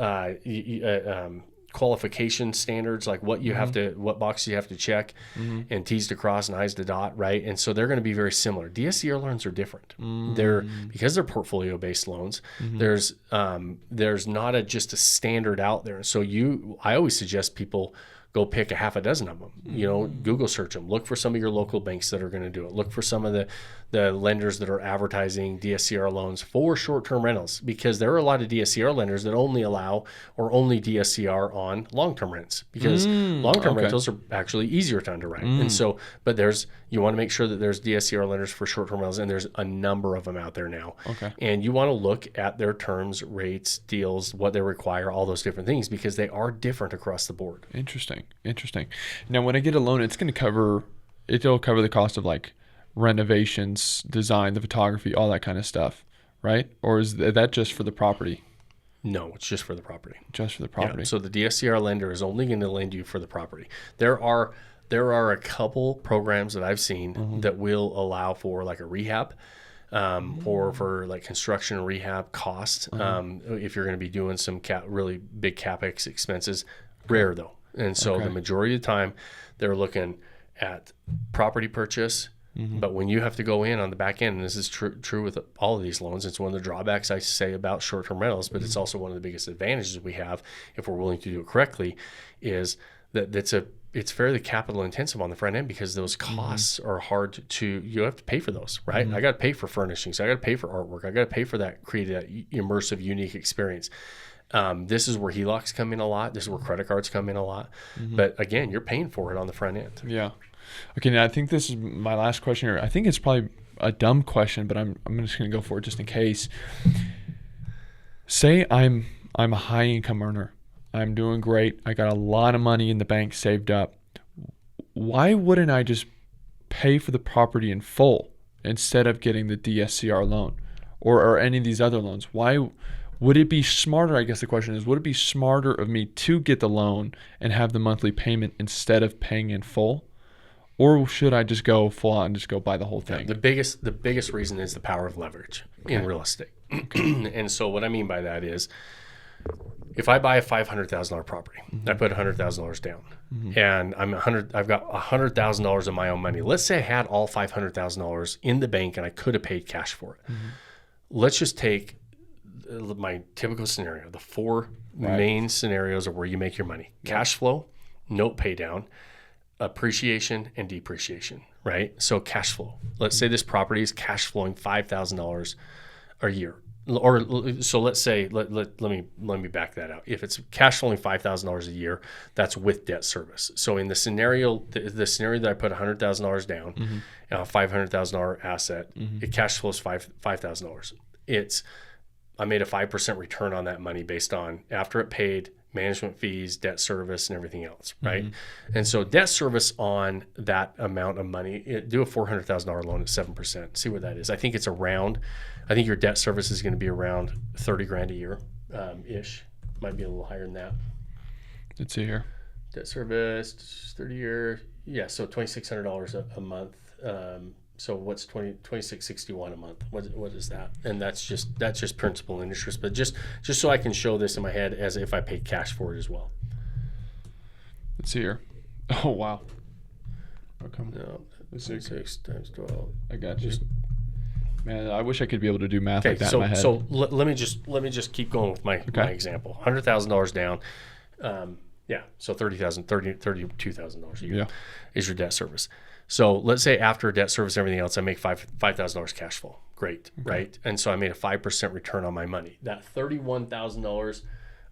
qualification standards, like what you have to, what boxes you have to check, and T's to cross and I's to dot, right? And so they're going to be very similar. DSCR loans are different. They're because they're portfolio based loans. There's not just a standard out there. So I always suggest people go pick a half a dozen of them. Google search them. Look for some of your local banks that are going to do it. Look for some of the lenders that are advertising DSCR loans for short-term rentals, because there are a lot of DSCR lenders that only allow or only DSCR on long-term rents, because long-term rentals are actually easier to underwrite. And so, but you want to make sure that there's DSCR lenders for short-term rentals, and there's a number of them out there now. Okay. And you want to look at their terms, rates, deals, what they require, all those different things, because they are different across the board. Interesting. Now, when I get a loan, it'll cover the cost of like renovations, design, the photography, all that kind of stuff, right? Or is that just for the property? No, it's just for the property. Just for the property. Yeah, so the DSCR lender is only going to lend you for the property. There are a couple programs that I've seen that will allow for like a rehab, or for like construction and rehab costs. If you're going to be doing some really big CapEx expenses, rare though. And so the majority of the time they're looking at property purchase. But when you have to go in on the back end, and this is true with all of these loans, it's one of the drawbacks I say about short-term rentals, but it's also one of the biggest advantages we have if we're willing to do it correctly, is that it's fairly capital intensive on the front end, because those costs are hard you have to pay for those, right? I got to pay for furnishings. I got to pay for artwork. I got to pay for that, create that immersive, unique experience. This is where HELOCs come in a lot. This is where credit cards come in a lot. But again, you're paying for it on the front end. Yeah. Okay, now I think this is my last question here. I think it's probably a dumb question, but I'm just going to go for it just in case. Say I'm a high income earner. I'm doing great. I got a lot of money in the bank saved up. Why wouldn't I just pay for the property in full instead of getting the DSCR loan or any of these other loans? Why would it be smarter? I guess the question is, would it be smarter of me to get the loan and have the monthly payment instead of paying in full? Or should I just go full on and just go buy the whole thing? The biggest reason is the power of leverage in real estate. And so what I mean by that is, if I buy a $500,000 property, I put $100,000 down, and I've got $100,000 of my own money. Let's say I had all $500,000 in the bank and I could have paid cash for it. Let's just take my typical scenario, the four main scenarios of where you make your money: cash flow, note pay down, appreciation, and depreciation, right? So cash flow. Let's say this property is cash flowing $5,000 a year. Or so let's say, let me back that out. If it's cash flowing $5,000 a year, that's with debt service. So in the scenario that I put $100,000 down, a $500,000 asset, it cash flows $5,000. I made a 5% return on that money based on after it paid management fees, debt service, and everything else, right? And so debt service on that amount of money, do a $400,000 loan at 7%. See what that is. I think your debt service is going to be around $30,000 a year, ish. Might be a little higher than that. Let's see here. Debt service, 30 year, yeah. So $2,600 a month. So what's $2,661 a month? What is that? And that's just principal and interest. But just so I can show this in my head as if I paid cash for it as well. Let's see here. Oh wow. Okay. No, 6 times 12. I got you. Man, I wish I could be able to do math like that in my head. So let me just keep going with my example. $100,000 down. So $32,000 a year is your debt service. So let's say after debt service and everything else, I make $5,000 cash flow. Great, right? And so I made a 5% return on my money. That $31,000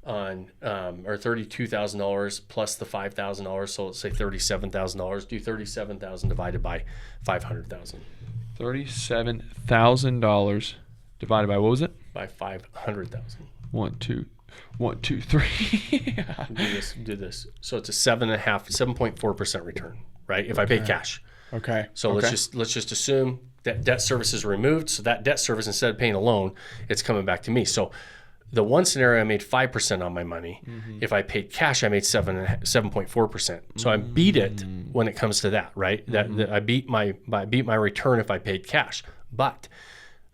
on or $32,000 plus the $5,000. So let's say $37,000. Do $37,000 divided by $500,000. $37,000 divided by what was it? By 500,000. 1, 2, 3. do this. So it's a 7.4% return, right? If I pay cash. Okay. So let's just assume that debt service is removed. So that debt service, instead of paying a loan, it's coming back to me. So the one scenario, I made 5% on my money. If I paid cash, I made 7.4%. So I beat it when it comes to that, right? That I beat my return if I paid cash. But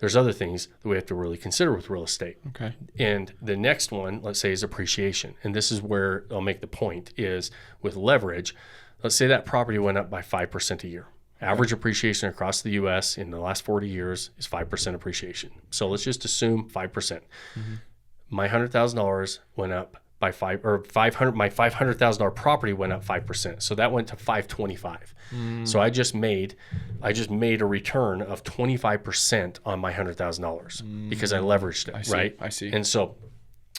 there's other things that we have to really consider with real estate. Okay. And the next one, let's say, is appreciation. And this is where I'll make the point is with leverage, let's say that property went up by 5% a year. Average appreciation across the U.S. in the last 40 years is 5% appreciation. So let's just assume 5%. Mm-hmm. My $100,000 went up by my $500,000 property went up 5%. So that went to $525,000. So I just made a return of 25% on my $100,000 because I leveraged it, right? I see. And so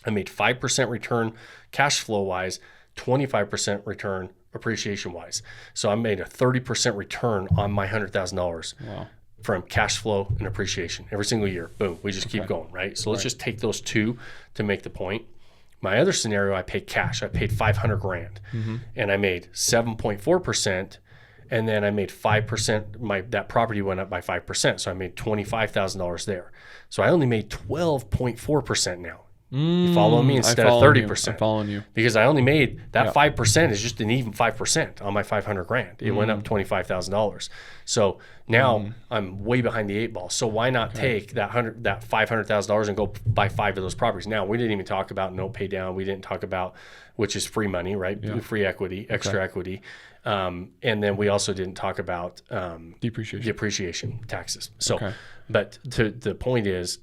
I made 5% return cash flow wise, 25% return appreciation wise. So I made a 30% return on my $100,000 from cash flow and appreciation every single year. Boom. We just keep going, right? So let's just take those two to make the point. My other scenario, I paid cash. I paid $500,000 and I made 7.4%. And then I made 5%. That property went up by 5%. So I made $25,000 there. So I only made 12.4% now. You follow me instead of 30%. I'm following you. Because I only made that 5% is just an even 5% on my $500,000. It went up $25,000. So now I'm way behind the 8 ball. So why not take that $500,000 and go buy 5 of those properties? Now we didn't even talk about no pay down. We didn't talk about, which is free money, right? Yeah. Free equity, extra equity. And then we also didn't talk about depreciation taxes. So, but the point is,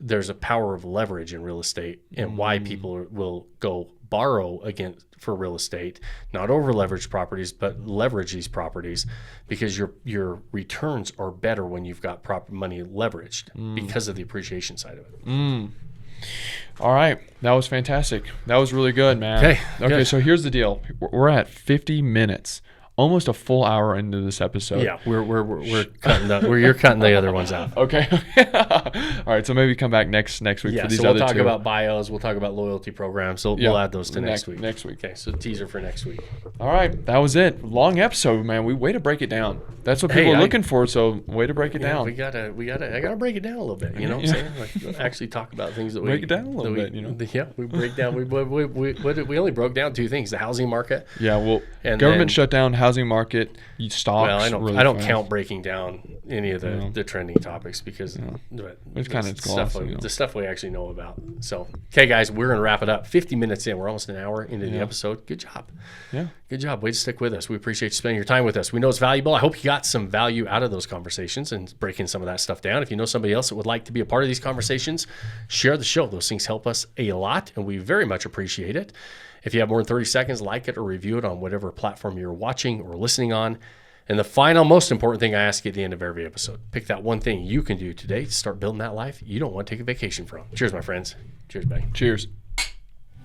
there's a power of leverage in real estate and why people will go borrow for real estate, not over leveraged properties, but leverage these properties because your returns are better when you've got proper money leveraged because of the appreciation side of it. All right. That was fantastic. That was really good, man. Okay. So here's the deal. We're at 50 minutes. Almost a full hour into this episode. Yeah, we're cutting you're cutting the other ones out. Okay. All right, so maybe come back next week for these other two. We'll talk about bios. We'll talk about loyalty programs. So we'll add those to next week. Next week. Okay, so teaser for next week. All right, that was it. Long episode, man. Way to break it down. That's what people are looking for. So way to break it down. I gotta break it down a little bit. You know what I'm saying? Like actually talk about things that break it down a little bit. You know. We break down. We only broke down 2 things: the housing market. Yeah. Well, and government shutdown, housing market. Stocks. Well, I don't count breaking down any of the trending topics because it's kind of the stuff we actually know about. So, okay, guys, we're gonna wrap it up. 50 minutes in, we're almost an hour into the episode. Good job. Yeah, good job. Way to stick with us. We appreciate you spending your time with us. We know it's valuable. I hope you got some value out of those conversations and breaking some of that stuff down. If you know somebody else that would like to be a part of these conversations, share the show. Those things help us a lot, and we very much appreciate it. If you have more than 30 seconds, like it or review it on whatever platform you're watching or listening on. And the final, most important thing I ask you at the end of every episode, pick that one thing you can do today to start building that life you don't want to take a vacation from. Cheers, my friends. Cheers, buddy. Cheers.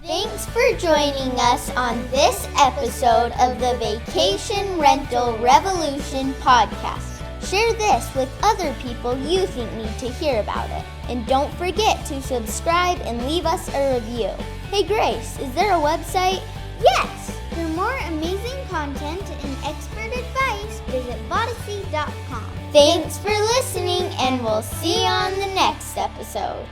Thanks for joining us on this episode of the Vacation Rental Revolution podcast. Share this with other people you think need to hear about it. And don't forget to subscribe and leave us a review. Hey Grace, is there a website? Yes! For more amazing content and expert advice, visit Vodyssey.com. Thanks for listening, and we'll see you on the next episode.